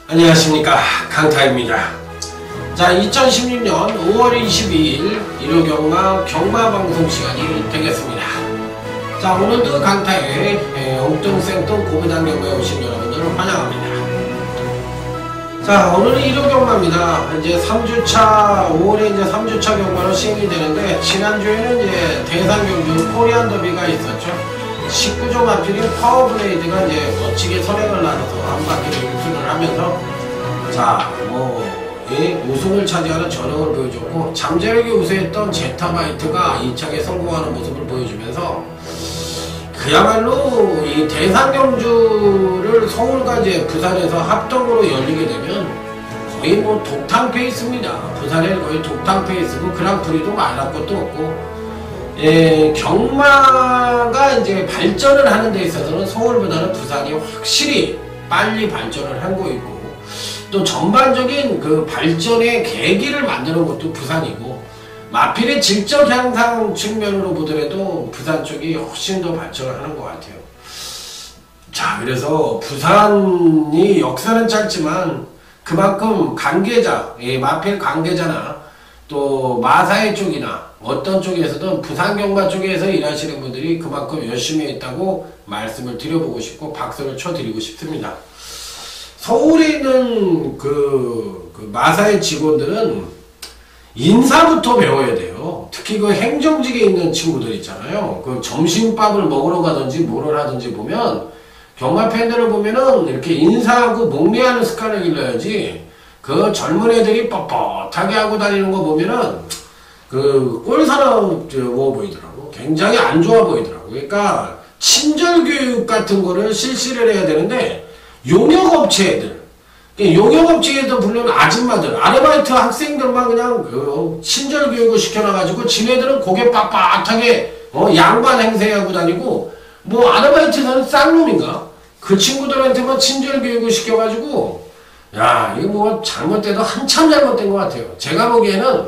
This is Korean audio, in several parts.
안녕하십니까, 강타입니다. 자, 2016년 5월 22일 일요경마 경마방송 시간이 되겠습니다. 자, 오늘도 강타에 엉뚱생뚱 고배당 경마에 오신 여러분들을 환영합니다. 자, 오늘은 일요경마입니다. 이제 3주차 5월에 이제 3주차 경마로 시행이 되는데, 지난주에는 이제 대상경주 코리안 더비가 있었죠. 19조 마필인 파워블레이드가 이제 멋지게 선행을 나눠서 한 바퀴를 우승을 하면서, 자, 우승을 차지하는 전형을 보여줬고, 잠재력이 우세했던 제타바이트가 2차에 성공하는 모습을 보여주면서, 그야말로 이 대상경주를 서울과 이제 부산에서 합동으로 열리게 되면 거의 독탕 페이스입니다. 부산에는 거의 독탕 페이스고, 그랑프리도 말할 것도 없고, 경마가 이제 발전을 하는 데 있어서는 서울보다는 부산이 확실히 빨리 발전을 하고 있고, 또 전반적인 그 발전의 계기를 만드는 것도 부산이고, 마필의 질적 향상 측면으로 보더라도 부산 쪽이 훨씬 더 발전을 하는 것 같아요. 자, 그래서 부산이 역사는 짧지만 그만큼 관계자, 마필 관계자나 또 마사회 쪽이나 어떤 쪽에서든 부산 경마 쪽에서 일하시는 분들이 그만큼 열심히 했다고 말씀을 드려보고 싶고 박수를 쳐드리고 싶습니다. 서울에 있는 그 마사회 직원들은 인사부터 배워야 돼요. 특히 그 행정직에 있는 친구들 있잖아요. 그 점심밥을 먹으러 가든지 뭐를 하든지 보면 경마 팬들을 보면은 이렇게 인사하고 목례하는 습관을 길러야지, 그 젊은 애들이 뻣뻣하게 하고 다니는 거 보면은 그 꼴사나워 보이더라고. 굉장히 안 좋아 보이더라고. 그러니까 친절교육 같은 거를 실시를 해야 되는데, 용역업체들, 용역업체에도 물론 아줌마들, 아르바이트 학생들만 그냥 그 친절교육을 시켜놔가지고 지네들은 고개 빳빳하게 양반 행세하고 다니고, 뭐 아르바이트는 쌍놈인가? 그 친구들한테만 친절교육을 시켜가지고, 야, 이거 뭐 잘못돼도 한참 잘못된 것 같아요. 제가 보기에는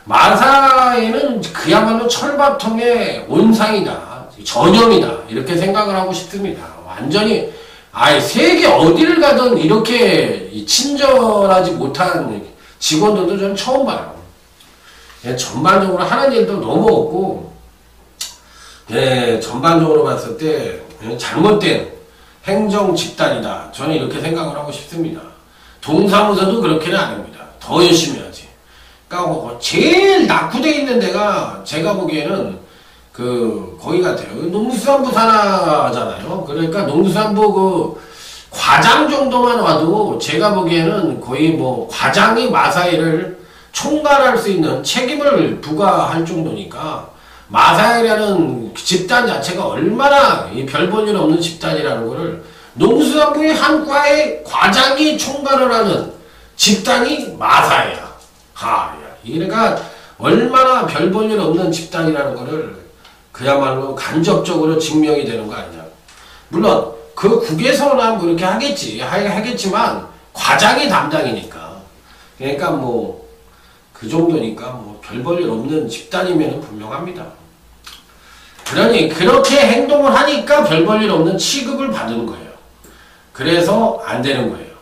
마사에는 그야말로 철밥통의 온상이다, 전형이다, 이렇게 생각을 하고 싶습니다. 완전히 세계 어디를 가든 이렇게 친절하지 못한 직원들도 저는 처음 봐요. 전반적으로 하는 일도 너무 없고, 전반적으로 봤을 때 잘못된 행정 집단이다, 저는 이렇게 생각을 하고 싶습니다. 동사무소도 그렇게는 안 합니다. 더 열심히 하지. 그러니까 제일 낙후되어 있는 데가 제가 보기에는 거기 같아요. 농수산부 산하잖아요. 그러니까 농수산부 그 과장 정도만 와도 제가 보기에는 거의 과장이 마사회를 총괄할 수 있는 책임을 부과할 정도니까, 마사회라는 집단 자체가 얼마나 별 볼 일 없는 집단이라는 거를 농수산부의 한 과의 과장이 총괄을 하는 집단이 마사회야. 그러니까 얼마나 별 볼 일 없는 집단이라는 거를 그야말로 간접적으로 증명이 되는 거 아니냐. 물론 그 국에서나 뭐 이렇게 하겠지만 과장이 담당이니까, 그러니까 그 정도니까 별 볼 일 없는 집단이면 분명합니다. 그러니 그렇게 행동을 하니까 별 볼 일 없는 취급을 받는 거예요. 그래서 안 되는 거예요.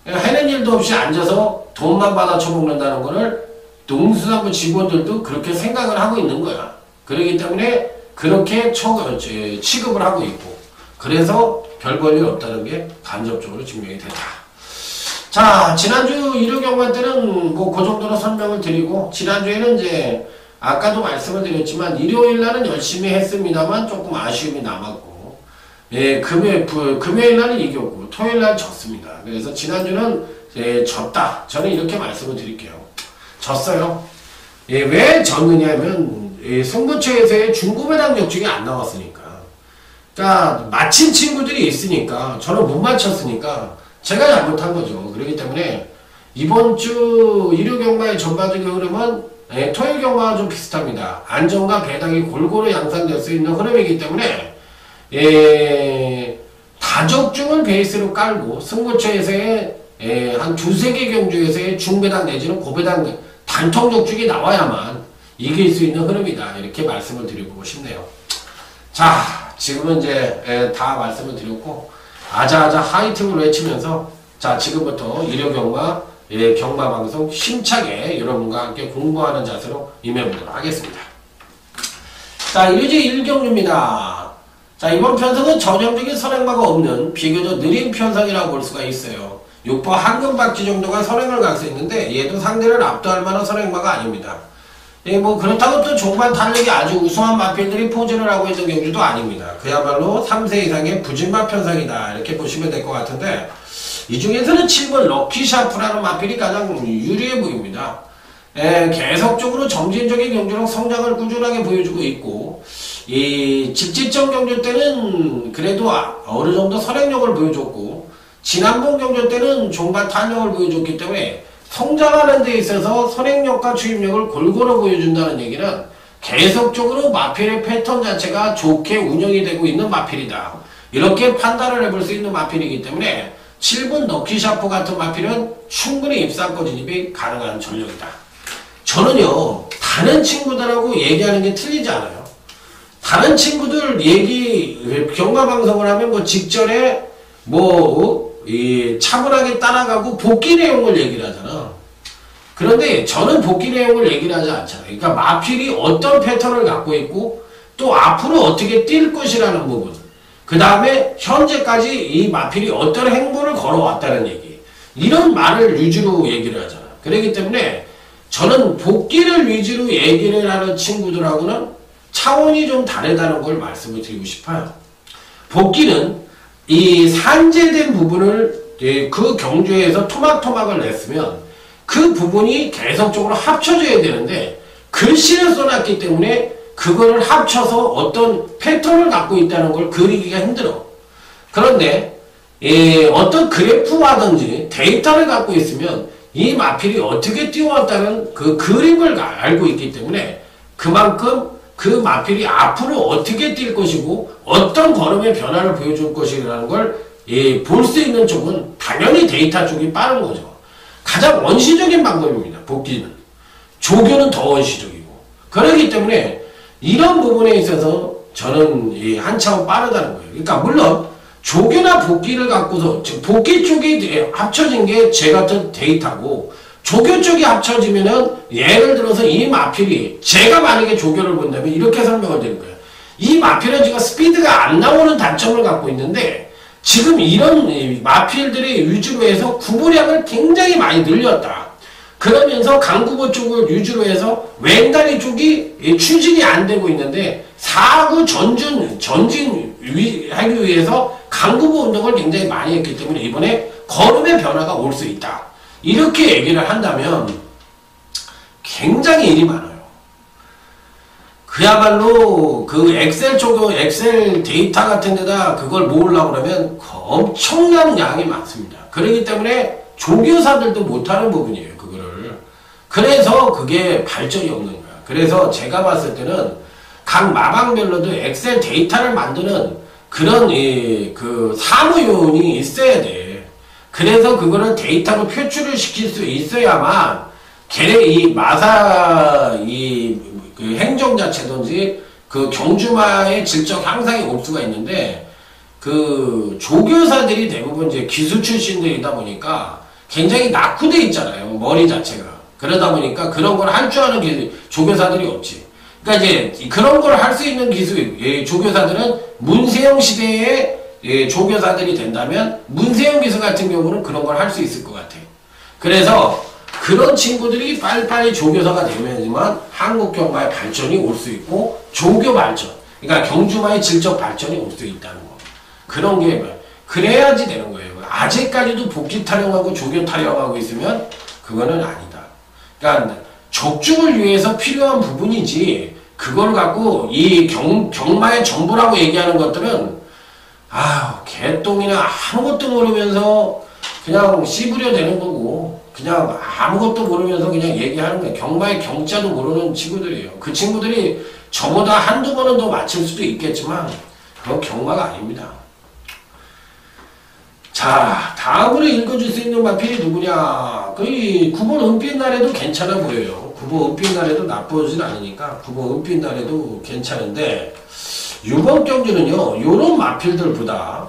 그러니까 하는 일도 없이 앉아서 돈만 받아 처먹는다는 거를 농수산부 직원들도 그렇게 생각을 하고 있는 거야. 그렇기 때문에 그렇게 취급을 하고 있고, 그래서 별 볼 일 없다는 게 간접적으로 증명이 됐다. 자, 지난주 일요경마 때는 그 정도로 설명을 드리고, 지난주에는 이제 아까도 말씀을 드렸지만 일요일날은 열심히 했습니다만 조금 아쉬움이 남았고, 금요일날은 이겼고 토요일날 졌습니다. 그래서 지난주는 졌다, 저는 이렇게 말씀을 드릴게요. 졌어요. 왜 졌느냐면 승부처에서의 중고배당 역중이 안 나왔으니까. 그러니까 맞힌 친구들이 있으니까, 저는 못 맞췄으니까 제가 잘못한 거죠. 그렇기 때문에 이번 주 일요경마의 전반적인 흐름은 토일 경마와 좀 비슷합니다. 안정과 배당이 골고루 양산될 수 있는 흐름이기 때문에 다적중을 베이스로 깔고 승부처에서의 한 두세 개 경주에서의 중배당 내지는 고배당 단통적중이 나와야만 이길 수 있는 흐름이다. 이렇게 말씀을 드리고 싶네요. 자, 지금은 이제 다 말씀을 드렸고 아자아자 하이팅을 외치면서 자, 지금부터 일요경마 경마방송 힘차게 여러분과 함께 공부하는 자세로 임해보도록 하겠습니다. 자, 일요제 1경주입니다. 자, 이번 편성은 전형적인 선행마가 없는 비교적 느린 편성이라고 볼 수가 있어요. 6번 한금박쥐 정도가 선행을 갈 수 있는데 얘도 상대를 압도할 만한 선행마가 아닙니다. 뭐 그렇다고 또 종반 탄력이 아주 우수한 마필들이 포진을 하고 있는 경주도 아닙니다. 그야말로 3세 이상의 부진마 편성이다 이렇게 보시면 될 것 같은데 이 중에서는 7번 럭키샤프라는 마필이 가장 유리해 보입니다. 계속적으로 점진적인 경주력 성장을 꾸준하게 보여주고 있고 이 직지점 경주 때는 그래도 어느 정도 선행력을 보여줬고 지난번 경주 때는 종반 탄력을 보여줬기 때문에 성장하는 데 있어서 선행력과 추임력을 골고루 보여준다는 얘기는 계속적으로 마필의 패턴 자체가 좋게 운영이 되고 있는 마필이다. 이렇게 판단을 해볼 수 있는 마필이기 때문에 7분 럭키샤프 같은 마필은 충분히 입상권 진입이 가능한 전력이다. 저는요, 다른 친구들하고 얘기하는 게 틀리지 않아요. 다른 친구들 경마방송을 하면 뭐 직전에 차분하게 따라가고 복귀 내용을 얘기를 하잖아. 그런데 저는 복귀 내용을 얘기를 하지 않잖아요. 그러니까 마필이 어떤 패턴을 갖고 있고 또 앞으로 어떻게 뛸 것이라는 부분, 그 다음에 현재까지 이 마필이 어떤 행보를 걸어왔다는 얘기, 이런 말을 위주로 얘기를 하잖아. 그렇기 때문에 저는 복귀를 위주로 얘기를 하는 친구들하고는 차원이 좀 다르다는 걸 말씀을 드리고 싶어요. 복귀는 이 산재된 부분을 그 경주에서 토막토막을 냈으면 그 부분이 계속적으로 합쳐져야 되는데 글씨를 써놨기 때문에 그거를 합쳐서 어떤 패턴을 갖고 있다는 걸 그리기가 힘들어. 그런데 어떤 그래프라든지 데이터를 갖고 있으면 이 마필이 어떻게 뛰어왔다는 그 그림을 알고 있기 때문에 그만큼 그 마필이 앞으로 어떻게 뛸 것이고 어떤 걸음의 변화를 보여줄 것이라는 걸 볼 수 있는 쪽은 당연히 데이터 쪽이 빠른 거죠. 가장 원시적인 방법입니다. 복귀는. 조교는 더 원시적이고. 그렇기 때문에 이런 부분에 있어서 저는 한 차원 빠르다는 거예요. 그러니까 물론 조교나 복귀를 갖고서 복귀 쪽이 합쳐진 게 제 같은 데이터고 조교 쪽이 합쳐지면은 예를 들어서 이 마필이 제가 만약에 조교를 본다면 이렇게 설명을 드릴 거예요. 이 마필은 지금 스피드가 안 나오는 단점을 갖고 있는데 지금 이런 마필들이 위주로 해서 구보량을 굉장히 많이 늘렸다. 그러면서 강구보 쪽을 위주로 해서 왼다리 쪽이 추진이 안 되고 있는데 사구 전진하기 위해서 강구보 운동을 굉장히 많이 했기 때문에 이번에 걸음의 변화가 올 수 있다. 이렇게 얘기를 한다면 굉장히 일이 많아요. 그야말로 그 엑셀 데이터 같은 데다 그걸 모으려고 그러면 엄청난 양이 많습니다. 그렇기 때문에 조교사들도 못하는 부분이에요. 그거를. 그래서 그게 발전이 없는 거야. 그래서 제가 봤을 때는 각 마방별로도 엑셀 데이터를 만드는 그런 그 사무요원이 있어야 돼. 그래서 그거를 데이터로 표출을 시킬 수 있어야만 걔네 그 행정 자체든지 그 경주마의 질적 향상이 올 수가 있는데 그 조교사들이 대부분 이제 기수 출신들이다 보니까 굉장히 낙후돼 있잖아요. 머리 자체가. 그러다 보니까 그런 걸 할 줄 아는 조교사들이 없지. 그러니까 이제 그런 걸 할 수 있는 조교사들은 문세영 시대의 조교사들이 된다면 문세영 기수 같은 경우는 그런 걸 할 수 있을 것 같아요. 그래서 그런 친구들이 빨리빨리 조교사가 되면만 한국 경마의 발전이 올 수 있고 조교 발전, 그러니까 경주마의 질적 발전이 올 수 있다는 거. 그런 게 그래야지 되는 거예요. 아직까지도 복지 타령하고 조교 타령하고 있으면 그거는 아니다. 그러니까 적중을 위해서 필요한 부분이지 그걸 갖고 이 경마의 전부라고 얘기하는 것들은 개똥이나 아무것도 모르면서 그냥 씨부려 되는 거고 그냥 아무것도 모르면서 그냥 얘기하는 거예요. 경마의 경자도 모르는 친구들이에요. 그 친구들이 저보다 한두 번은 더 맞힐 수도 있겠지만 그건 경마가 아닙니다. 자, 다음으로 읽어줄 수 있는 마필이 누구냐? 거의 9번 은빛날에도 괜찮아 보여요. 9번 은빛날에도 나쁘진 않으니까 9번 은빛날에도 괜찮은데 6번 경주는요, 요런 마필들보다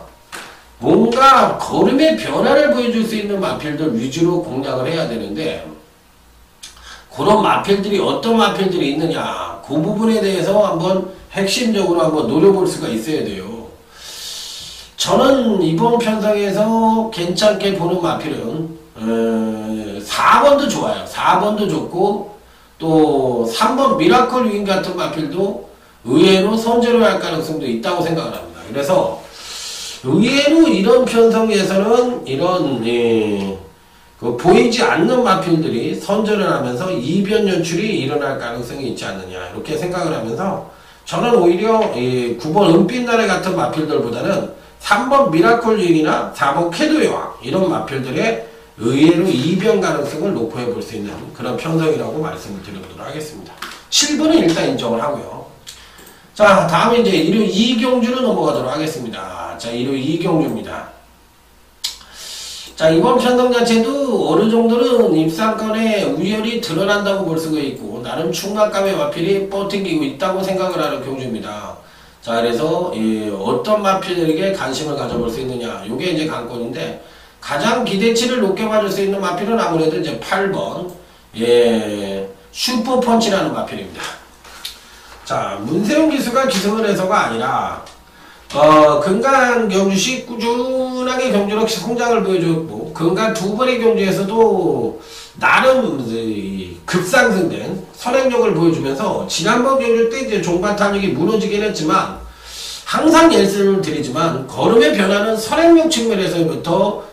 뭔가 걸음의 변화를 보여줄 수 있는 마필들 위주로 공략을 해야 되는데, 그런 마필들이 어떤 마필들이 있느냐, 그 부분에 대해서 한번 핵심적으로 한번 노려볼 수가 있어야 돼요. 저는 이번 편성에서 괜찮게 보는 마필은 4번도 좋아요. 4번도 좋고 또 3번 미라클 윙 같은 마필도 의외로 선제로 할 가능성도 있다고 생각을 합니다. 그래서 의외로 이런 편성에서는 이런 보이지 않는 마필들이 선전을 하면서 이변 연출이 일어날 가능성이 있지 않느냐 이렇게 생각을 하면서 저는 오히려 9번 은빛나래 같은 마필들보다는 3번 미라클 윙이나 4번 캐도의 왕 이런 마필들의 의외로 이변 가능성을 높여 볼 수 있는 그런 편성이라고 말씀을 드려보도록 하겠습니다. 7번은 일단 인정을 하고요. 자, 다음에 이제 일요 2경주로 넘어가도록 하겠습니다. 자, 일요 2경주입니다. 자, 이번 편성 자체도 어느 정도는 입상권에 우열이 드러난다고 볼 수가 있고, 나름 충만감의 마필이 뻗팅기고 있다고 생각을 하는 경주입니다. 자, 그래서 어떤 마필에게 관심을 가져볼 수 있느냐, 요게 이제 관건인데, 가장 기대치를 높게 받을 수 있는 마필은 아무래도 이제 8번, 슈퍼펀치라는 마필입니다. 자, 문세용 기수가 기승을 해서가 아니라, 근간 경주시 꾸준하게 경주력 성장을 보여줬고, 근간 두 번의 경주에서도 나름 급상승된 선행력을 보여주면서, 지난번 경주 때 이제 종반 탄력이 무너지긴 했지만, 항상 예를 드리지만, 걸음의 변화는 선행력 측면에서부터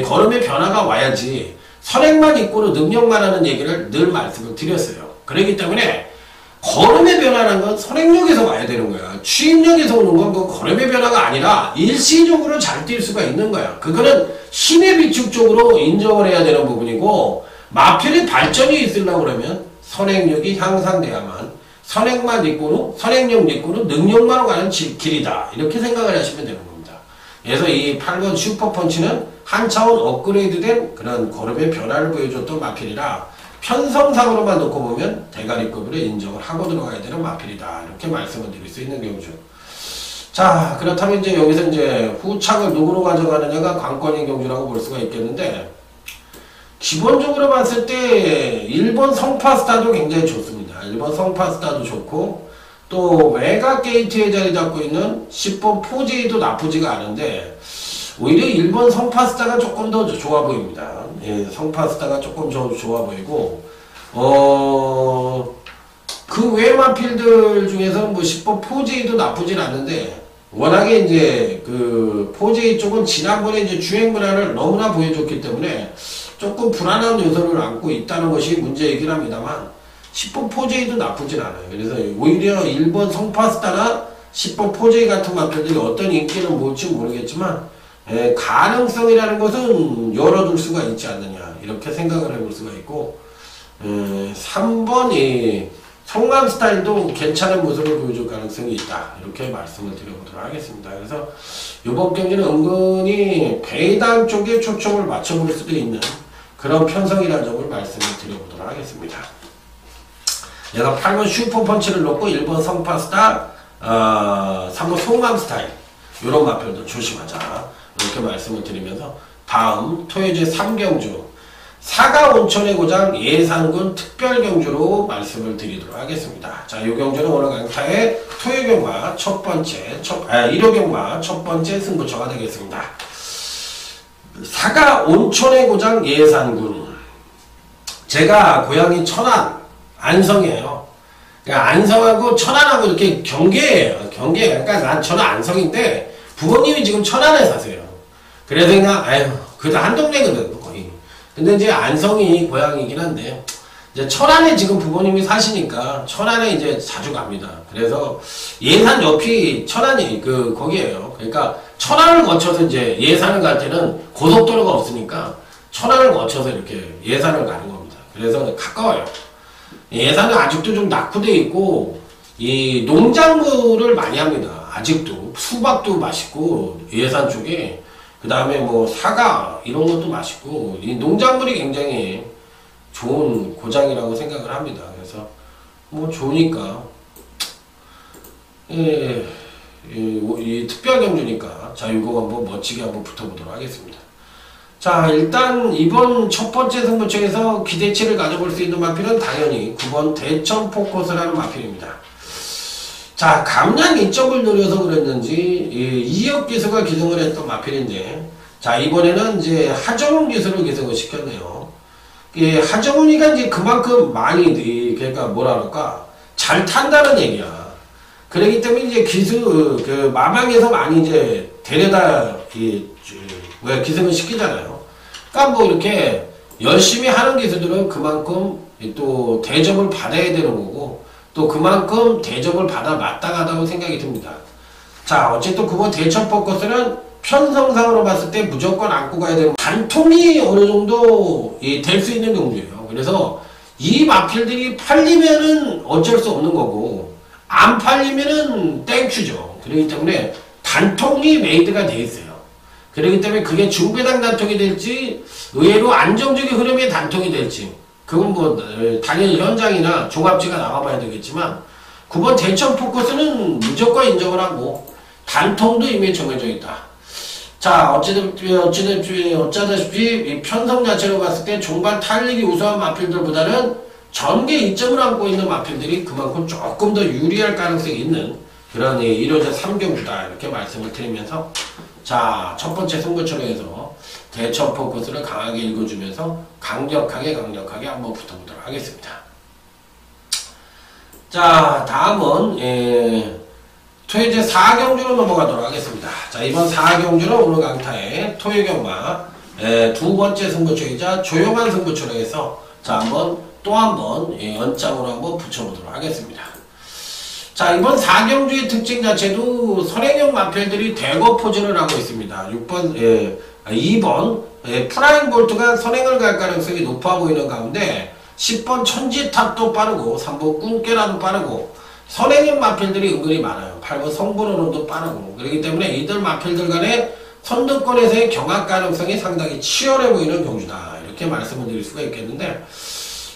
걸음의 변화가 와야지, 선행만 있고는 능력만 하는 얘기를 늘 말씀을 드렸어요. 그렇기 때문에, 걸음의 변화라는 건 선행력에서 와야 되는 거야. 추임력에서 오는 건 그 걸음의 변화가 아니라 일시적으로 잘 뛸 수가 있는 거야. 그거는 힘의 비축 쪽으로 인정을 해야 되는 부분이고, 마필의 발전이 있으려고 그러면 선행력이 향상돼야만, 선행만 있고는, 선행력 있고는 능력만 가는 길이다. 이렇게 생각을 하시면 되는 겁니다. 그래서 이 8번 슈퍼펀치는 한 차원 업그레이드된 그런 걸음의 변화를 보여줬던 마필이라, 편성상으로만 놓고 보면 대가리급으로 인정을 하고 들어가야 되는 마필이다. 이렇게 말씀을 드릴 수 있는 경우죠. 자, 그렇다면 이제 여기서 이제 후착을 누구로 가져가느냐가 관건인 경주라고 볼 수가 있겠는데, 기본적으로 봤을 때 1번 성파스타도 굉장히 좋습니다. 1번 성파스타도 좋고, 또 메가 게이트에 자리 잡고 있는 10번 포제이도 나쁘지가 않은데, 오히려 1번 성파스타가 조금 더 좋아 보입니다. 성파스타가 조금 더 좋아 보이고, 그 외 마필들 중에서 뭐 10번 포제이도 나쁘진 않은데, 워낙에 이제 그 포제이 쪽은 지난번에 이제 주행 문화를 너무나 보여줬기 때문에 조금 불안한 요소를 안고 있다는 것이 문제이긴 합니다만, 10번 포제이도 나쁘진 않아요. 그래서 오히려 1번 성파스타나 10번 포제이 같은 마필들이 어떤 인기를 모을지 모르겠지만, 가능성이라는 것은 열어둘 수가 있지 않느냐 이렇게 생각을 해볼 수가 있고, 3번이 성남 스타일도 괜찮은 모습을 보여줄 가능성이 있다 이렇게 말씀을 드려보도록 하겠습니다. 그래서 이번 경기는 은근히 배당 쪽에 초점을 맞춰볼 수도 있는 그런 편성이라는 점을 말씀을 드려보도록 하겠습니다. 내가 8번 슈퍼펀치를 놓고 1번 성파스타, 3번 성남 스타일 이런 마필도 조심하자 이렇게 말씀을 드리면서, 다음 토요제 3경주 사가 온천의 고장 예산군 특별경주로 말씀을 드리도록 하겠습니다. 자, 이 경주는 오늘 강타의 토요경마 첫 번째, 일요경마 첫 번째 승부처가 되겠습니다. 사가 온천의 고장 예산군, 제가 고향이 천안 안성이에요. 그러니까 안성하고 천안하고 이렇게 경계예요. 그러니까 저는 안성인데 부모님이 지금 천안에 사세요. 그래서 그냥 그래도 한 동네거든 거의. 근데 이제 안성이 고향이긴 한데, 이제 천안에 지금 부모님이 사시니까 천안에 이제 자주 갑니다. 그래서 예산 옆이 천안이 거기에요. 그러니까 천안을 거쳐서 이제 예산을 갈 때는 고속도로가 없으니까 천안을 거쳐서 이렇게 예산을 가는 겁니다. 그래서 가까워요. 예산은 아직도 좀 낙후되어 있고, 이 농작물을 많이 합니다. 아직도. 수박도 맛있고, 예산 쪽에. 그 다음에 뭐 사과, 이런 것도 맛있고, 이 농작물이 굉장히 좋은 고장이라고 생각을 합니다. 그래서 뭐 좋으니까. 이 특별경주니까. 자, 이거 한번 멋지게 한번 붙어보도록 하겠습니다. 자, 일단 이번 첫 번째 승부처에서 기대치를 가져볼 수 있는 마필은 당연히 9번 대천 포커스라는 마필입니다. 자, 감량 2점을 노려서 그랬는지 2억 기수가 기승을 했던 마필인데, 자, 이번에는 이제 하정훈 기수를 기승을 시켰네요. 하정훈이가 이제 그만큼 많이, 그러니까 뭐라 그럴까, 잘 탄다는 얘기야. 그렇기 때문에 이제 기수, 마방에서 많이 이제 데려다, 기승을 시키잖아요. 그러니까 뭐 이렇게 열심히 하는 기수들은 그만큼 또 대접을 받아야 되는 거고, 또 그만큼 대접을 받아 마땅하다고 생각이 듭니다. 자, 어쨌든 그거 대천 포커스는 편성상으로 봤을 때 무조건 안고 가야 되는 단통이 어느 정도 될 수 있는 경주예요. 그래서 이 마필들이 팔리면은 어쩔 수 없는 거고, 안 팔리면은 땡큐죠. 그렇기 때문에 단통이 메이드가 돼 있어요. 그렇기 때문에 그게 중배당 단통이 될지, 의외로 안정적인 흐름의 단통이 될지, 그건 뭐 당연히 현장이나 종합지가 나와봐야 되겠지만, 9번 대천 포커스는 무조건 인정을 하고 단통도 이미 정해져 있다. 자, 어쩌다시피 이 편성 자체로 봤을 때 종반 탄력이 우수한 마필들보다는 전개 이점을 안고 있는 마필들이 그만큼 조금 더 유리할 가능성이 있는 그런 1호제 3경주다, 이렇게 말씀을 드리면서, 자, 첫 번째 승부처로 해서 대천 포커스를 강하게 읽어주면서 강력하게 한번 붙어보도록 하겠습니다. 자, 다음은 토요제 4경주로 넘어가도록 하겠습니다. 자, 이번 4경주는 오늘 강타의 토요경마 두 번째 승부처이자 조용한 승부처로 해서, 자, 또 한번 연장으로 한번 붙여보도록 하겠습니다. 자, 이번 4경주의 특징 자체도 선행형 마필들이 대거 포진을 하고 있습니다. 2번 프라잉 볼트가 선행을 갈 가능성이 높아 보이는 가운데 10번 천지탑도 빠르고 3번 꿈깨라도 빠르고 선행형 마필들이 은근히 많아요. 8번 성불호론도 빠르고. 그렇기 때문에 이들 마필들 간의 선두권에서의 경합 가능성이 상당히 치열해 보이는 경주다, 이렇게 말씀을 드릴 수가 있겠는데,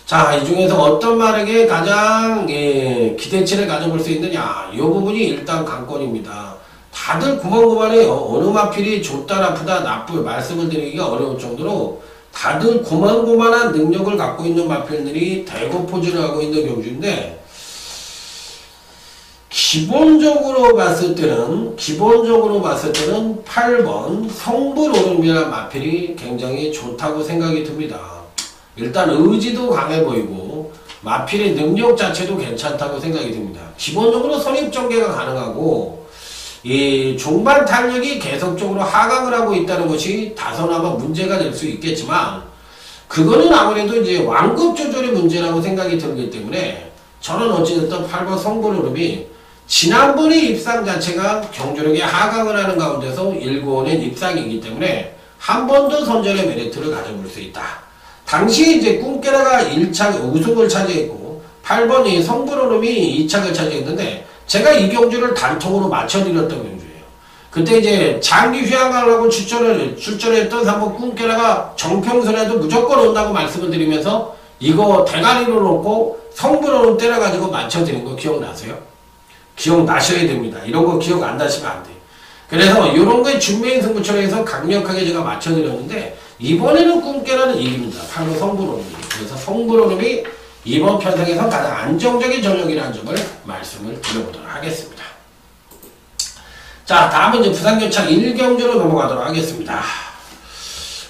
자, 이 중에서 어떤 말에게 가장 기대치를 가져볼 수 있느냐, 이 부분이 일단 관건입니다. 다들 고만고만해요. 어느 마필이 좋다 나쁘다 말씀을 드리기가 어려울 정도로 다들 고만고만한 능력을 갖고 있는 마필들이 대거 포진을 하고 있는 경주인데, 기본적으로 봤을 때는 8번 성불오름이라는 마필이 굉장히 좋다고 생각이 듭니다. 일단 의지도 강해 보이고 마필의 능력 자체도 괜찮다고 생각이 듭니다. 기본적으로 선입전개가 가능하고, 이 종반 탄력이 계속적으로 하강을 하고 있다는 것이 다소나마 문제가 될 수 있겠지만, 그거는 아무래도 이제 완급 조절의 문제라고 생각이 들기 때문에, 저는 어찌됐든 8번 성불오름이 지난번에 입상 자체가 경주력이 하강을 하는 가운데서 일궈낸 입상이기 때문에 한 번 더 선전의 메리트를 가져볼 수 있다. 당시에 이제 꿈깨라가 1차 우승을 차지했고 8번이 성불오름이 2착을 차지했는데, 제가 이 경주를 단통으로 맞춰드렸던 경주예요. 그때 이제 장기 휴양하려고 출전했던 3번 꿈깨라가 정평선에도 무조건 온다고 말씀을 드리면서 이거 대가리로 놓고 성불오름 때려가지고 맞춰드린 거 기억나세요? 기억나셔야 됩니다. 이런 거 기억 안 나시면 안 돼요. 그래서 이런 거에 준비인 승부처럼 해서 강력하게 제가 맞춰드렸는데, 이번에는 꿈깨라는 이깁니다. 바로 성불오름이. 그래서 성불오름이 이번 편성에서 가장 안정적인 전력이라는 점을 말씀을 드려보도록 하겠습니다. 자, 다음은 이제 부산교창 1경주로 넘어가도록 하겠습니다.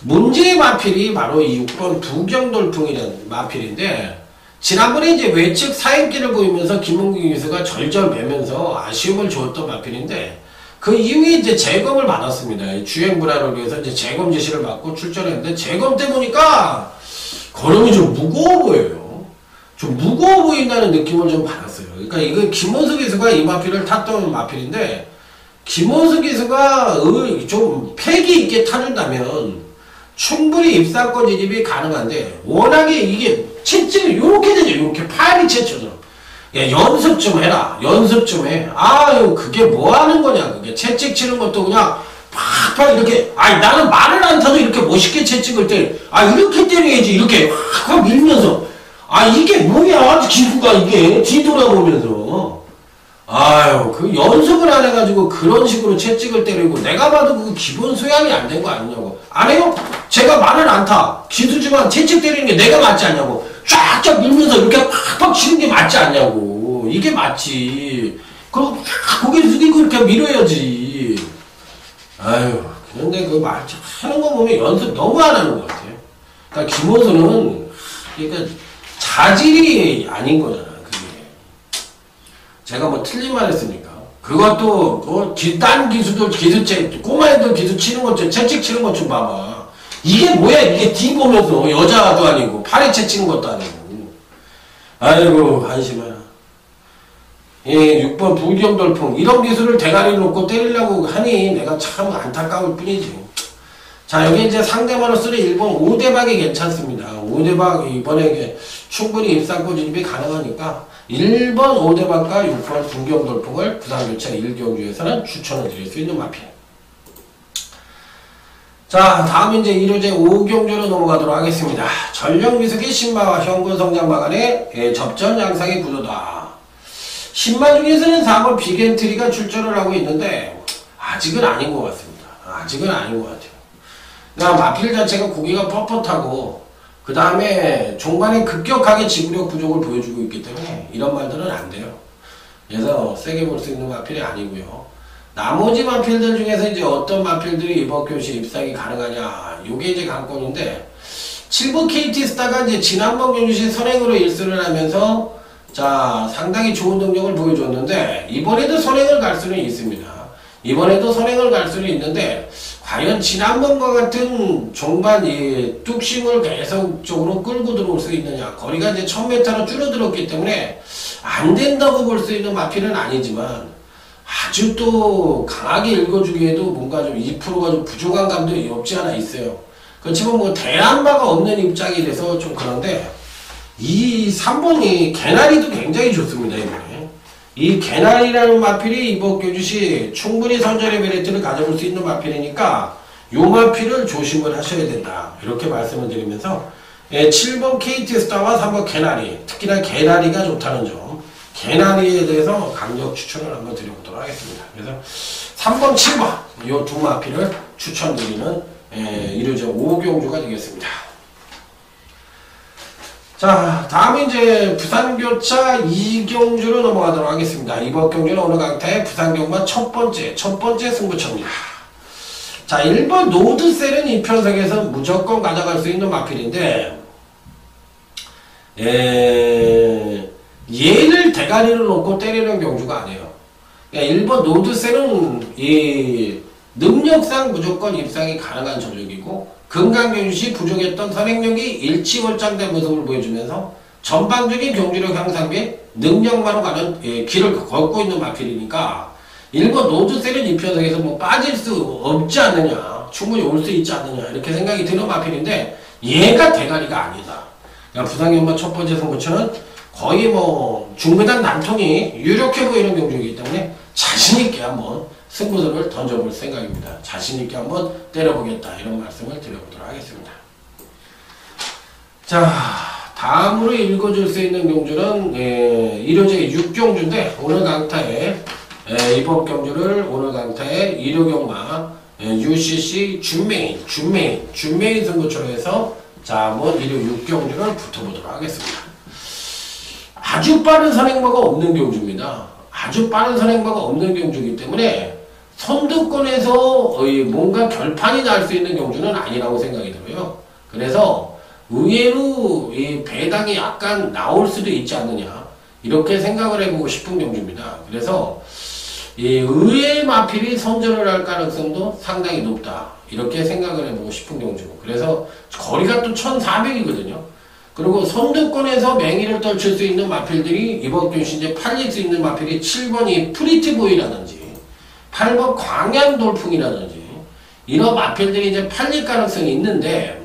문제의 마필이 바로 이 6번 부경돌풍이라는 마필인데, 지난번에 이제 외측 사행기를 보이면서 김은규 기수가 절절 매면서 아쉬움을 주었던 마필인데, 그 이후에 이제 재검을 받았습니다. 주행 불안을 위해서 이제 재검 지시를 받고 출전했는데, 재검 때 보니까 걸음이 좀 무거워 보여요. 좀 무거워 보인다는 느낌을 좀 받았어요. 그러니까 이거 김원수 기수가 이 마필을 탔던 마필인데, 김원수 기수가 좀 패기 있게 타준다면 충분히 입상권 진입이 가능한데 워낙에 이게 채찍을 요렇게 되죠. 요렇게 파리 채처럼. 야, 연습 좀 해라. 연습 좀 해. 아유, 그게 뭐 하는 거냐. 그게 채찍 치는 것도 그냥 팍팍 이렇게. 아니, 나는 말을 안 타도 이렇게 멋있게 채찍을 때려. 아, 이렇게 때려야지. 이렇게 확 밀면서. 아, 이게 뭐야. 기구가 이게. 뒤돌아보면서. 아유, 그 연습을 안 해가지고 그런 식으로 채찍을 때리고 내가 봐도 그 기본 소양이 안 된 거 아니냐고. 안 해요? 제가 말을 안 타. 기수지만 채찍 때리는 게 내가 맞지 않냐고. 쫙쫙 밀면서 이렇게 팍팍 치는 게 맞지 않냐고. 이게 맞지. 그리고 고개 숙이고 이렇게 밀어야지. 아유, 근데 그 말 하는 거 보면 연습 너무 안 하는 것 같아요. 그러니까 김호수는 그러니까 자질이 아닌 거잖아. 그게. 제가 뭐 틀린 말 했습니까? 그것도 뭐 딴 기수들 꼬마애들 기수 치는 것 좀 채찍 치는 것 좀 봐봐. 이게 뭐야? 이게 뒤 보면서 여자도 아니고 팔에 채치는 것도 아니고. 아이고 한심하나. 예, 6번 부경돌풍 이런 기술을 대가리 놓고 때리려고 하니 내가 참 안타까울 뿐이지. 자, 여기 이제 상대번호 3 1번 5대박이 괜찮습니다. 5대박 이번에 충분히 입상권 진입이 가능하니까 1번 5대박과 6번 부경돌풍을 부산교체 1경주에서는 추천을 드릴 수 있는 마필. 자, 다음 이제 1호제 5경주로 넘어가도록 하겠습니다. 전력미숙이 신마와 현근성장 간의 접전 양상의 구도다. 신마 중에서는 4번 빅엔트리가 출전을 하고 있는데 아직은 아닌 것 같습니다. 아직은 아닌 것 같아요. 그러니까 마필 자체가 고기가 뻣뻣하고 그 다음에 종반에 급격하게 지구력 부족을 보여주고 있기 때문에 이런 말들은 안 돼요. 그래서 세게 볼 수 있는 마필이 아니고요. 나머지 마필들 중에서 이제 어떤 마필들이 이번 교시 입상이 가능하냐, 요게 이제 관건인데, 7번 KT 스타가 이제 지난번 경주시 선행으로 1승을 하면서, 자, 상당히 좋은 능력을 보여줬는데, 이번에도 선행을 갈 수는 있습니다. 이번에도 선행을 갈 수는 있는데, 과연 지난번과 같은 종반 뚝심을 계속적으로 끌고 들어올 수 있느냐, 거리가 이제 1000m로 줄어들었기 때문에, 안 된다고 볼 수 있는 마필은 아니지만, 아주 또 강하게 읽어주기에도 뭔가 좀 2%가 좀 부족한 감도 없지 않아 있어요. 그렇지만 뭐 대한 바가 없는 입장이 돼서 좀 그런데 이 3번이 개나리도 굉장히 좋습니다. 이번에 이 개나리라는 마필이 이번 교주시 충분히 선전의 메리트를 가져볼 수 있는 마필이니까 요 마필을 조심을 하셔야 된다. 이렇게 말씀을 드리면서 7번 KT 스타와 3번 개나리, 특히나 개나리가 좋다는 점, 개나리에 대해서 강력 추천을 한번 드려보도록 하겠습니다. 그래서 3번, 7번 이 두 마필을 추천드리는 1호제 5경주가 되겠습니다. 자, 다음 이제 부산교차 2경주로 넘어가도록 하겠습니다. 이번 경주는 오늘 강타의 부산경마 첫 번째 승부처입니다. 자, 1번 노드셀은 이 편성에서 무조건 가져갈 수 있는 마필인데 얘를 대가리를 놓고 때리는 경주가 아니에요. 그러니까 1번 노드셀은 이 능력상 무조건 입상이 가능한 전력이고 금강경주시 부족했던 선행력이 일치월장된 모습을 보여주면서 전방적인 경주력 향상 및 능력만으로 가는 길을 걷고 있는 마필이니까 1번 노드셀은 이 편성에서 뭐 빠질 수 없지 않느냐, 충분히 올 수 있지 않느냐 이렇게 생각이 드는 마필인데 얘가 대가리가 아니다. 그러니까 부산경마 첫 번째 승부처는 거의 뭐 중매단 난통이 유력해 보이는 경주이기 때문에 자신있게 한번 승부수를 던져볼 생각입니다. 자신있게 한번 때려보겠다 이런 말씀을 드려보도록 하겠습니다. 자, 다음으로 읽어줄 수 있는 경주는 1호제 6경주인데 오늘 강타의 이번 경주를 오늘 강타의 1호경마 UCC 준메인 승부처로 해서 자, 한번 1호 6경주를 붙어보도록 하겠습니다. 아주 빠른 선행마가 없는 경주입니다. 아주 빠른 선행마가 없는 경주이기 때문에 선두권에서 뭔가 결판이 날 수 있는 경주는 아니라고 생각이 들어요. 그래서 의외로 이 배당이 약간 나올 수도 있지 않느냐 이렇게 생각을 해보고 싶은 경주입니다. 그래서 이 의외의 마필이 선전을 할 가능성도 상당히 높다 이렇게 생각을 해보고 싶은 경주고, 그래서 거리가 또 1400이거든요. 그리고 선두권에서 맹위를 떨칠 수 있는 마필들이 이번 교시 이제 팔릴 수 있는 마필이 7번이 프리티보이라든지 8번 광양돌풍이라든지 이런 마필들이 이제 팔릴 가능성이 있는데,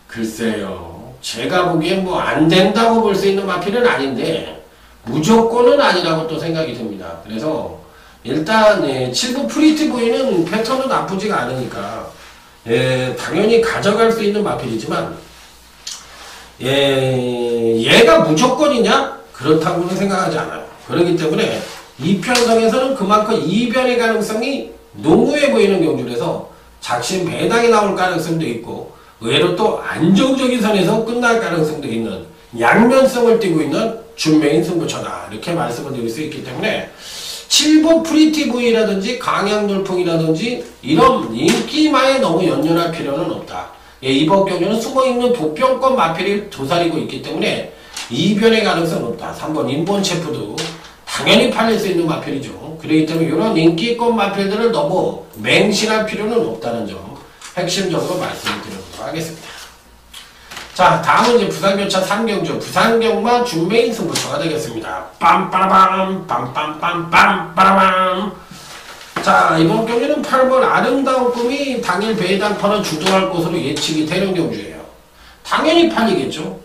글쎄요. 제가 보기엔 뭐 안 된다고 볼 수 있는 마필은 아닌데, 무조건은 아니라고 또 생각이 듭니다. 그래서, 일단, 7부 프리티보이는 패턴은 나쁘지가 않으니까, 당연히 가져갈 수 있는 마필이지만, 얘가 무조건이냐? 그렇다고는 생각하지 않아요. 그렇기 때문에, 이 편성에서는 그만큼 이변의 가능성이 농후해 보이는 경주라서 작심 배당이 나올 가능성도 있고 의외로 또 안정적인 선에서 끝날 가능성도 있는 양면성을 띠고 있는 준매인 승부처다 이렇게 말씀을 드릴 수 있기 때문에 7번 프리티보이라든지 강양돌풍이라든지 이런 인기마에 너무 연연할 필요는 없다. 이번 경주는 숨어있는 보병권 마필이 도사리고 있기 때문에 이변의 가능성은 없다. 3번 인본체프도 당연히 팔릴 수 있는 마필이죠. 그렇기 때문에 이런 인기권 마필들을 너무 맹신할 필요는 없다는 점 핵심적으로 말씀을 드리도록 하겠습니다. 자, 다음은 이제 부산교차 3경주 부산경마 준매인 승부처가 되겠습니다. 빰빠라밤 빰빰빰빰 자, 이번 경기는 8번 아름다운 꿈이 당일 배당판을 주도할 것으로 예측이 되는 경주예요. 당연히 팔리겠죠.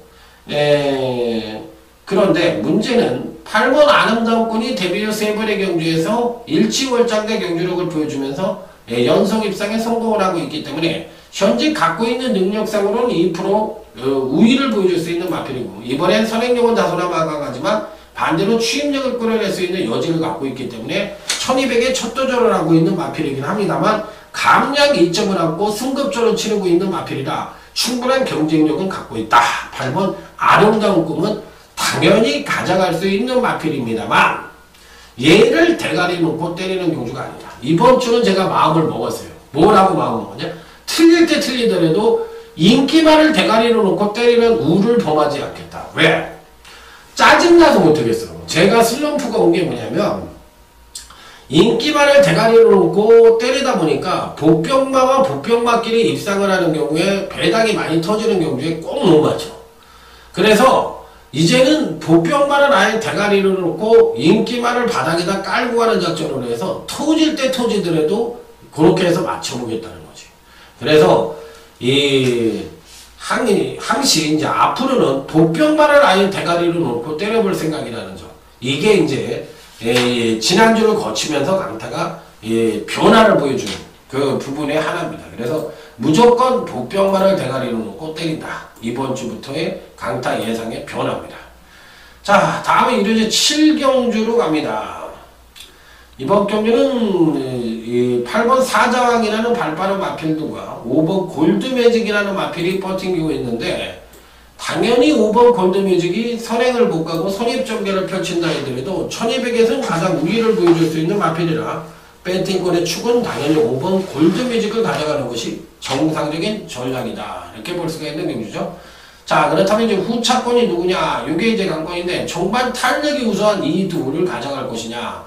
그런데 문제는 8번 아름다운 꿈이 데뷔 후 3번의 경주에서 일치월장대 경주력을 보여주면서 연속 입상에 성공을 하고 있기 때문에 현재 갖고 있는 능력상으로는 2% 우위를 보여줄 수 있는 마필이고 이번엔 선행력은 다소나마 강하지만 반대로 추임력을 끌어낼 수 있는 여지를 갖고 있기 때문에 1200에 첫 도전을 하고 있는 마필이긴 합니다만 감량 2점을 안고 승급전을 치르고 있는 마필이라 충분한 경쟁력은 갖고 있다. 8번 아름다운 꿈은 당연히 가져갈 수 있는 마필입니다만 얘를 대가리 놓고 때리는 경주가 아니다. 이번 주는 제가 마음을 먹었어요. 뭐라고 마음을 먹었냐? 틀릴 때 틀리더라도 인기만을 대가리로 놓고 때리는 우를 범하지 않겠다. 왜? 짜증나서 못하겠어. 제가 슬럼프가 온 게 뭐냐면 인기만을 대가리로 놓고 때리다 보니까 복병마와 복병마끼리 입상을 하는 경우에 배당이 많이 터지는 경우에 꼭 못 맞죠. 그래서 이제는 복병마를 아예 대가리로 놓고 인기만을 바닥에다 깔고 가는 작전으로 해서 터질 때 터지더라도 그렇게 해서 맞춰보겠다는 거지. 그래서 항시 이제 앞으로는 복병만을 아예 대가리로 놓고 때려볼 생각이라는 점. 이게 이제 지난주를 거치면서 강타가 변화를 보여주는 그 부분의 하나입니다. 그래서 무조건 복병만을 대가리로 놓고 때린다. 이번 주부터의 강타 예상의 변화입니다. 자, 다음에 이제 7경주로 갑니다. 이번 경주는 8번 사자왕이라는 발빠른 마필들과 5번 골드매직이라는 마필이 버팅기고 있는데 당연히 5번 골드뮤직이 선행을 못 가고 선입전개를 펼친다 하더라도 1200에서는 가장 우위를 보여줄 수 있는 마필이라 배팅권의 축은 당연히 5번 골드뮤직을 가져가는 것이 정상적인 전략이다. 이렇게 볼 수가 있는 경주죠. 자, 그렇다면 이제 후차권이 누구냐? 이게 이제 관건인데 종반 탄력이 우수한 이 두를 가져갈 것이냐?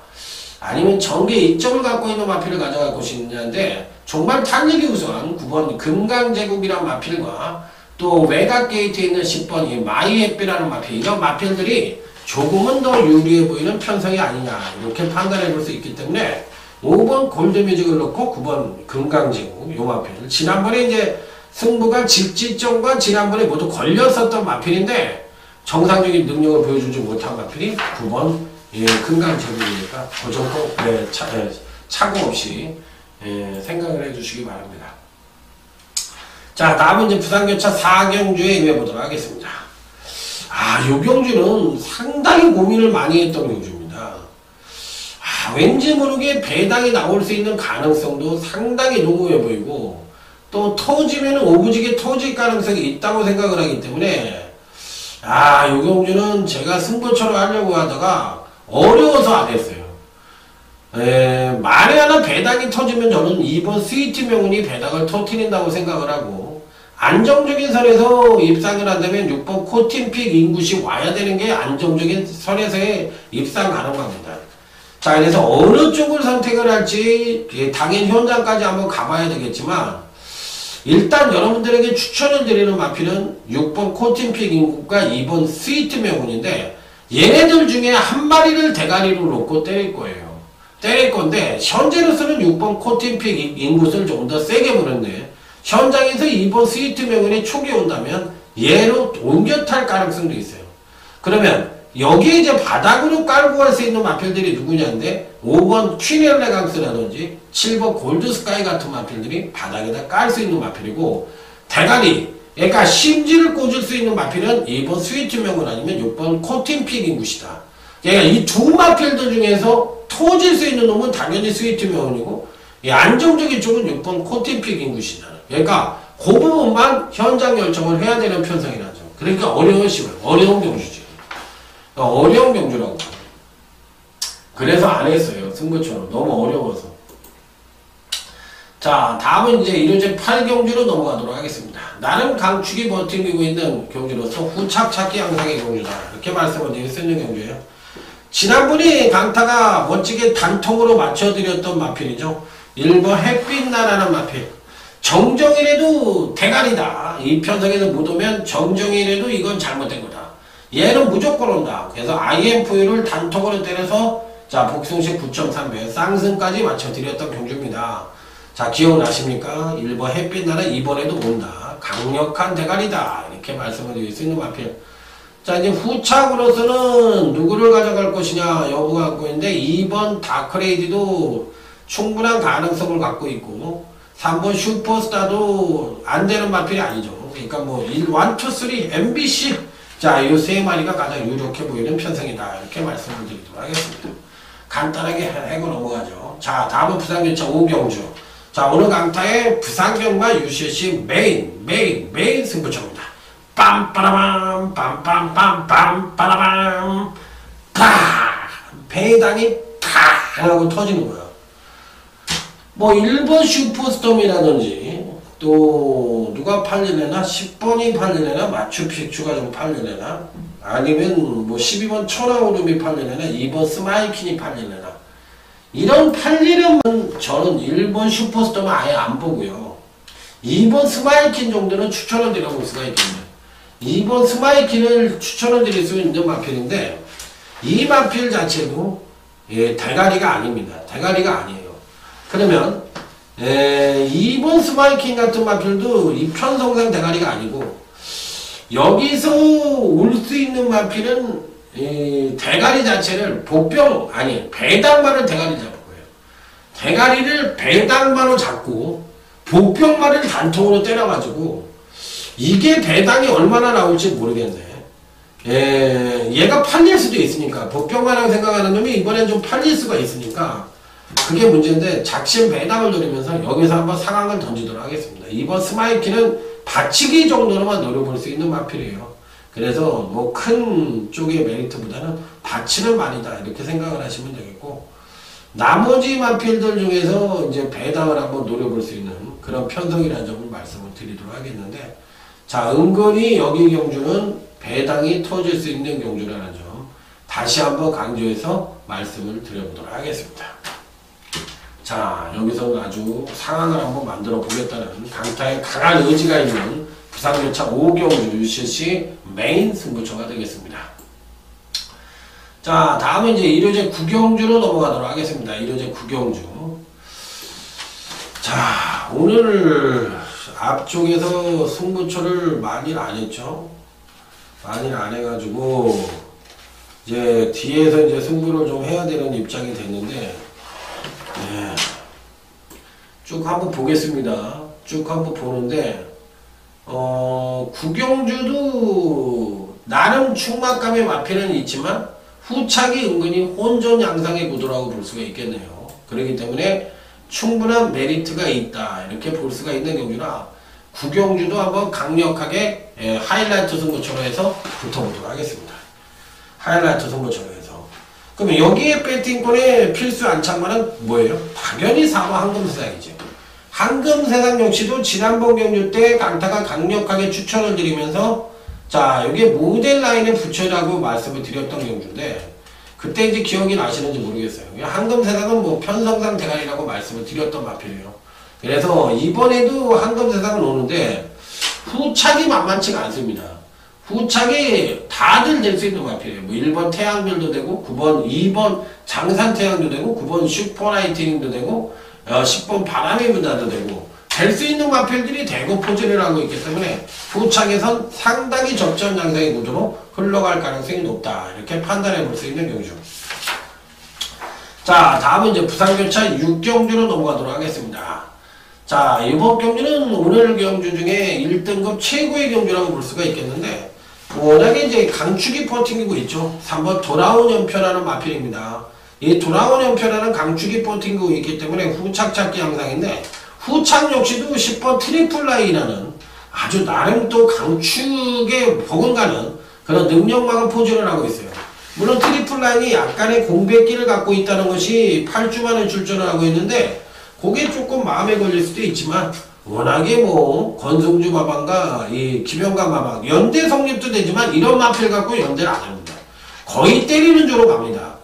아니면 전개 2점을 갖고 있는 마필을 가져갈 것이냐인데 종반 탄력이 우수한 9번 금강제국이라는 마필과 또 외곽 게이트에 있는 10번 이 마이햇비라는 마필, 이런 마필들이 조금은 더 유리해 보이는 편성이 아니냐 이렇게 판단해 볼 수 있기 때문에 5번 골드뮤직을 넣고 9번 금강제국 요 마필. 지난번에 이제 승부가 직지점과 지난번에 모두 걸렸었던 마필인데 정상적인 능력을 보여주지 못한 마필이 9번 금강제국이니까 그 정도 착오 없이 생각을 해주시기 바랍니다. 자, 다음은 이제 부산교차 4경주에 임해보도록 하겠습니다. 요 경주는 상당히 고민을 많이 했던 경주입니다. 왠지 모르게 배당이 나올 수 있는 가능성도 상당히 농후해 보이고 또 터지면 오부지게 터질 가능성이 있다고 생각을 하기 때문에 요 경주는 제가 승부처럼 하려고 하다가 어려워서 안 했어요. 만에 하나 배당이 터지면 저는 2번 스위트 명운이 배당을 터뜨린다고 생각을 하고 안정적인 선에서 입상을 한다면 6번 코팅픽 인구시 와야 되는 게 안정적인 선에서의 입상 가능합니다. 자, 그래서 어느 쪽을 선택을 할지 당연 현장까지 한번 가봐야 되겠지만 일단 여러분들에게 추천을 드리는 마필은 6번 코팅픽 인구과 2번 스위트 명운인데 얘네들 중에 한 마리를 대가리로 놓고 때릴 거예요. 때릴 건데 현재로서는 6번 코팅픽 인굿을 좀 더 세게 보냈네. 현장에서 2번 스위트 명운이 촉이 온다면 얘로 옮겨 탈 가능성도 있어요. 그러면 여기에 이제 바닥으로 깔고 갈 수 있는 마필들이 누구냐인데 5번 퀸 엘레강스라든지 7번 골드스카이 같은 마필들이 바닥에다 깔 수 있는 마필이고, 대가리, 그러니까 심지를 꽂을 수 있는 마필은 2번 스위트 명운 아니면 6번 코팅픽 인굿이다. 그러니까 이 두 마필들 중에서 터질 수 있는 놈은 당연히 스위트 명운이고, 이 안정적인 쪽은 6번 코팅픽 인굿이다. 그러니까 그 부분만 현장 결정을 해야 되는 편성이라죠. 그러니까 어려운 경주지. 어려운 경주라고. 그래서 안 했어요. 승부처럼. 너무 어려워서. 자, 다음은 이제 1호제 8경주로 넘어가도록 하겠습니다. 나름 강축이 버티고 있는 경주로서 후착 찾기 양상의 경주다. 이렇게 말씀을 드릴 수 있는 경주예요. 지난번에 강타가 멋지게 단통으로 맞춰드렸던 마필이죠. 1번 햇빛나라는 마필. 정정이라도 대가리다. 이 편성에서 못 오면 정정이라도 이건 잘못된 거다. 얘는 무조건 온다. 그래서 IMV를 단통으로 때려서 자 복숭식 9.3배 쌍승까지 맞춰드렸던 경주입니다. 자 기억나십니까? 1번 햇빛나라 이번에도 온다. 강력한 대가리다. 이렇게 말씀을 드릴 수 있는 마필. 자 이제 후착으로서는 누구를 가져갈 것이냐 여부가 갖고 있는데 2번 다크레이디도 충분한 가능성을 갖고 있고 3번 슈퍼스타도 안 되는 마필이 아니죠. 그러니까 뭐 1, 2, 3, MBC 자 이 세 마리가 가장 유력해 보이는 편성이다. 이렇게 말씀을 드리도록 하겠습니다. 간단하게 해고 넘어가죠. 자 다음은 부산교차 5경주. 자 오늘 강타의 부산경마 UCC 메인 승부처입니다. 빰빠라밤 빰빰빰빰 빠라밤 팍 배당이 팍 하고 터지는 거야. 뭐 1번 슈퍼스톰이라든지 또 누가 팔리려나 10번이 팔리려나 마추픽추가 좀 팔리려나 아니면 뭐 12번 천하오름이 팔리려나 2번 스마일킨이 팔리려나 이런 팔리려면 저는 1번 슈퍼스톰은 아예 안 보고요. 2번 스마일킨 정도는 추천을 드려볼 수가 있겠네요. 2번 스마일킨을 추천을 드릴 수 있는 마필인데 이 마필 자체도 예, 대가리가 아닙니다. 대가리가 아니에요. 그러면 2번 스마이킹 같은 마필도 이 편성상 대가리가 아니고 여기서 올 수 있는 마필은 대가리 자체를 복병 아니 배당만을 대가리 잡은 거예요. 대가리를 배당만으로 잡고 복병만을 단통으로 때려가지고 이게 배당이 얼마나 나올지 모르겠네. 얘가 팔릴 수도 있으니까 복병만이라고 생각하는 놈이 이번엔 좀 팔릴 수가 있으니까 그게 문제인데 작심 배당을 노리면서 여기서 한번 상황을 던지도록 하겠습니다. 이번 스마이키는 받치기 정도로만 노려볼 수 있는 마필이에요. 그래서 뭐 큰 쪽의 메리트보다는 받치는 말이다 이렇게 생각을 하시면 되겠고 나머지 마필들 중에서 이제 배당을 한번 노려볼 수 있는 그런 편성이라는 점을 말씀을 드리도록 하겠는데 자 은근히 여기 경주는 배당이 터질 수 있는 경주라는 점 다시 한번 강조해서 말씀을 드려보도록 하겠습니다. 자 여기서 아주 상황을 한번 만들어 보겠다는 강타에 강한 의지가 있는 부산교차 5경주 UCC 메인 승부처가 되겠습니다. 자 다음은 이제 1호제 9경주로 넘어가도록 하겠습니다. 1호제 9경주. 자 오늘 앞쪽에서 승부처를 많이 안 했죠. 많이 안 해가지고 이제 뒤에서 이제 승부를 좀 해야 되는 입장이 됐는데 네. 쭉 한번 보겠습니다. 쭉 한번 보는데 구경주도 나름 충막감의 마필은 있지만 후착이 은근히 혼전 양상의 구도라고 볼 수가 있겠네요. 그렇기 때문에 충분한 메리트가 있다 이렇게 볼 수가 있는 경주라 구경주도 한번 강력하게 하이라이트 승부처로 해서 붙어보도록 하겠습니다. 하이라이트 승부처로 해서 그러면 여기에 배팅권의 필수 안착만은 뭐예요? 당연히 4번 황금세상이죠. 황금세상 역시도 지난번 경주 때 강타가 강력하게 추천을 드리면서 자 여기에 모델 라인에 붙여라고 말씀을 드렸던 경주인데 그때 이제 기억이 나시는지 모르겠어요. 황금세상은 뭐 편성상 대가리라고 말씀을 드렸던 마필이에요. 그래서 이번에도 황금세상은 오는데 후착이 만만치가 않습니다. 후착이 다들 될 수 있는 마필이에요. 뭐 1번 태양별도 되고 9번, 2번 장산태양도 되고 9번 슈퍼라이트닝도 되고 10번 바람의 문화도 되고 될 수 있는 마필들이 대거 포진을 하고 있기 때문에 후착에선 상당히 접전 양상의 구도로 흘러갈 가능성이 높다. 이렇게 판단해 볼 수 있는 경주. 자, 다음은 이제 부산교차 6경주로 넘어가도록 하겠습니다. 자, 이번 경주는 오늘 경주 중에 1등급 최고의 경주라고 볼 수가 있겠는데, 워낙에 이제 강축이 버팅기고 있죠. 3번 돌아온 연표라는 마필입니다. 이 돌아온 연표라는 강축이 버팅기고 있기 때문에 후착 찾기 양상인데, 후착 역시도 10번 트리플라이라는 아주 나름 또 강축에 버금가는 그런 능력만한 포즈를 하고 있어요. 물론 트리플라인이 약간의 공백기를 갖고 있다는 것이 8주만에 출전을 하고 있는데, 그게 조금 마음에 걸릴 수도 있지만 워낙에 뭐 권성주 마방과 이 김영관 마방 연대 성립도 되지만 이런 마필 갖고 연대를 안 합니다. 거의 때리는 조로 갑니다.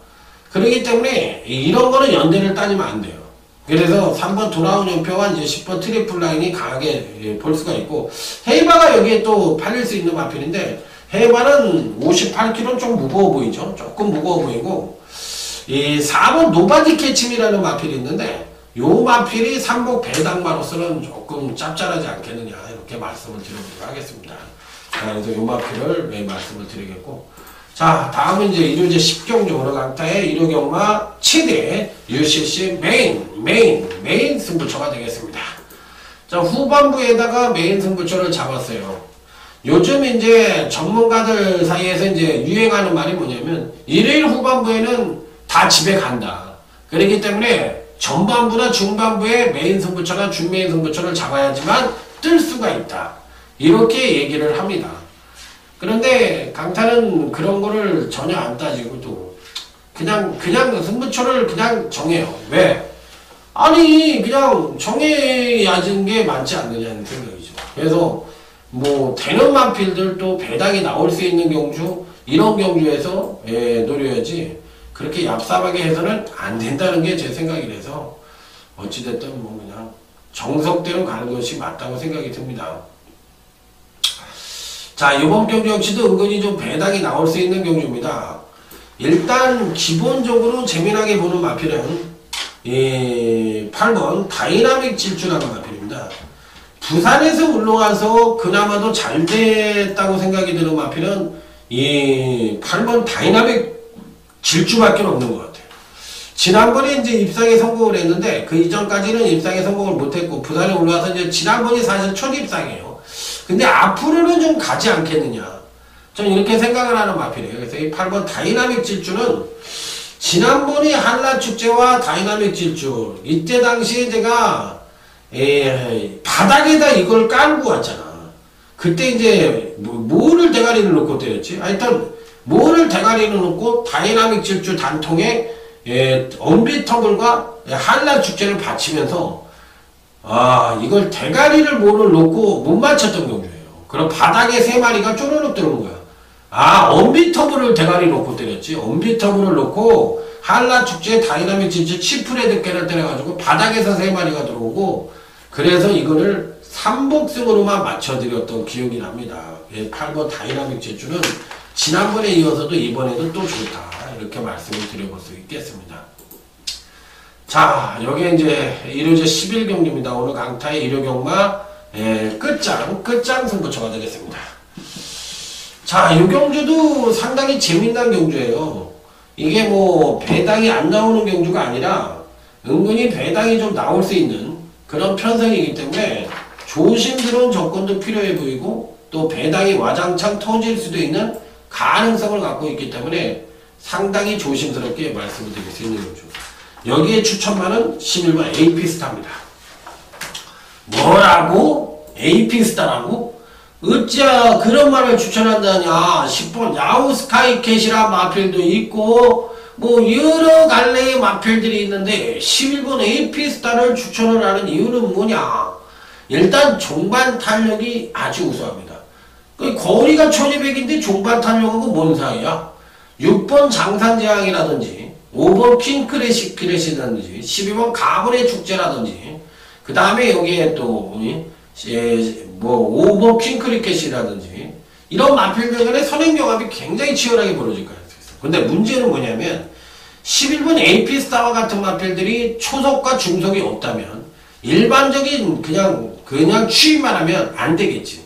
그렇기 때문에 이런 거는 연대를 따지면 안 돼요. 그래서 3번 돌아온 연표와 이제 10번 트리플 라인이 강하게 볼 수가 있고, 헤이바가 여기에 또 팔릴 수 있는 마필인데, 헤이바는 58kg는 좀 무거워 보이죠. 조금 무거워 보이고, 이 4번 노바디 캐침이라는 마필이 있는데, 요 마필이 삼복 배당마로서는 조금 짭짤하지 않겠느냐, 이렇게 말씀을 드리도록 하겠습니다. 자, 그래서 요 마필을 말씀을 드리겠고, 자, 다음은 이제 일요제 10경주 오늘 강타의 일요경마 7대 UCC 메인 승부처가 되겠습니다. 자, 후반부에다가 메인 승부처를 잡았어요. 요즘 이제 전문가들 사이에서 이제 유행하는 말이 뭐냐면, 일요일 후반부에는 다 집에 간다. 그렇기 때문에 전반부나 중반부에 메인 승부처나 준메인 승부처를 잡아야지만 뜰 수가 있다. 이렇게 얘기를 합니다. 그런데 강타는 그런 거를 전혀 안 따지고 또 그냥 승부처를 그냥 정해요. 왜? 아니 그냥 정해야지는 게 맞지 않느냐는 생각이죠. 그래서 뭐 되는 마필들 또 배당이 나올 수 있는 경주, 이런 경주에서 노려야지 그렇게 얍삽하게 해서는 안 된다는 게 제 생각이라서 어찌됐든 뭐 그냥 정석대로 가는 것이 맞다고 생각이 듭니다. 자, 이번 경주 역시도 은근히 좀 배당이 나올 수 있는 경주입니다. 일단 기본적으로 재미나게 보는 마필은 8번 다이나믹 질주라는 마필입니다. 부산에서 올라와서 그나마도 잘 됐다고 생각이 드는 마필은 이 8번 다이나믹 질주밖에 없는 것 같아요. 지난번에 이제 입상에 성공을 했는데 그 이전까지는 입상에 성공을 못했고 부산에 올라와서 이제 지난번이 사실 첫 입상이에요. 근데 앞으로는 좀 가지 않겠느냐, 저는 이렇게 생각을 하는 마필이에요. 그래서 이 8번 다이나믹 질주는 지난번에 한라축제와 다이나믹 질주, 이때 당시에 제가 바닥에다 이걸 깔고 왔잖아. 그때 이제 뭐를 대가리를 놓고 때렸지? 하여튼 뭐를 대가리를 놓고 다이나믹 질주 단통에 언비터블과 한라축제를 바치면서 이걸 대가리를 뭐를 놓고 못 맞췄던 경주예요. 그럼 바닥에 3마리가 쪼르륵 들어온 거야. 언비터블을 대가리 놓고 때렸지. 언비터블을 놓고 한라축제 다이나믹 질주 치프레드 깨를 때려가지고 바닥에서 3마리가 들어오고, 그래서 이거를 3복승으로만 맞춰드렸던 기억이 납니다. 8번 다이나믹 질주는 지난번에 이어서도 이번에도 또 좋다. 이렇게 말씀을 드려볼 수 있겠습니다. 자, 여기 이제 일요제 11경기입니다. 오늘 강타의 일요경마 끝장 승부처가 되겠습니다. 자, 이 경주도 상당히 재밌는 경주예요. 이게 뭐 배당이 안 나오는 경주가 아니라 은근히 배당이 좀 나올 수 있는 그런 편성이기 때문에 조심스러운 접근도 필요해 보이고, 또 배당이 와장창 터질 수도 있는 가능성을 갖고 있기 때문에 상당히 조심스럽게 말씀을 드릴 수 있는 경주. 여기에 추천만은 11번 AP스타입니다. 뭐라고? AP스타라고? 어찌야 그런 말을 추천한다냐. 10번 야후스카이캣이란 마필도 있고 뭐 여러 갈래의 마필들이 있는데 11번 AP스타를 추천을 하는 이유는 뭐냐. 일단 종반 탄력이 아주 우수합니다. 거리가 1200인데 종반 탄력하고 뭔 사이야? 6번 장산제왕이라든지 5번 퀸크래시라든지 12번 가문의 축제라든지, 그 다음에 여기에 또 뭐 5번 퀸크리켓이라든지 이런 마필들 간의 선행경합이 굉장히 치열하게 벌어질 거예요. 근데 문제는 뭐냐면 11번 AP스타와 같은 마필들이 초속과 중속이 없다면 일반적인 그냥 추임만 하면 안 되겠지.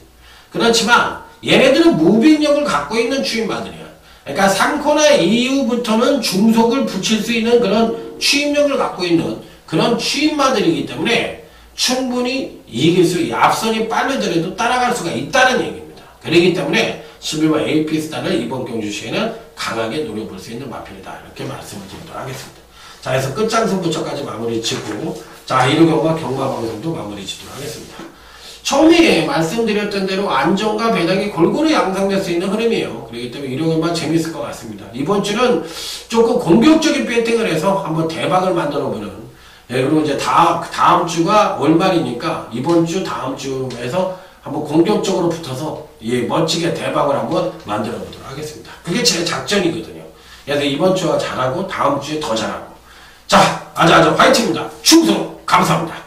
그렇지만 얘네들은 무빙력을 갖고 있는 추임마들이야. 그러니까 3코너 이후부터는 중속을 붙일 수 있는 그런 추임력을 갖고 있는 그런 추임마들이기 때문에 충분히 이길 수, 앞선이 빠르더라도 따라갈 수가 있다는 얘기입니다. 그렇기 때문에 11번 AP스타를 이번 경주 시에는 강하게 노려볼 수 있는 마필이다. 이렇게 말씀을 드리도록 하겠습니다. 자, 그래서 끝장승부처까지 마무리 짓고, 자, 1호 경마 경마방송도 마무리 짓도록 하겠습니다. 처음에 말씀드렸던 대로 안정과 배당이 골고루 양상될 수 있는 흐름이에요. 그렇기 때문에 1호 경마 재밌을 것 같습니다. 이번 주는 조금 공격적인 배팅을 해서 한번 대박을 만들어 보는, 예, 그리고 이제 다음 주가 월말이니까 이번 주, 다음 주에서 한번 공격적으로 붙어서, 예, 멋지게 대박을 한번 만들어 보도록 하겠습니다. 그게 제 작전이거든요. 그래서 이번 주가 잘하고 다음 주에 더 잘하고. 자, 아자아자 화이팅입니다. 충성 감사합니다.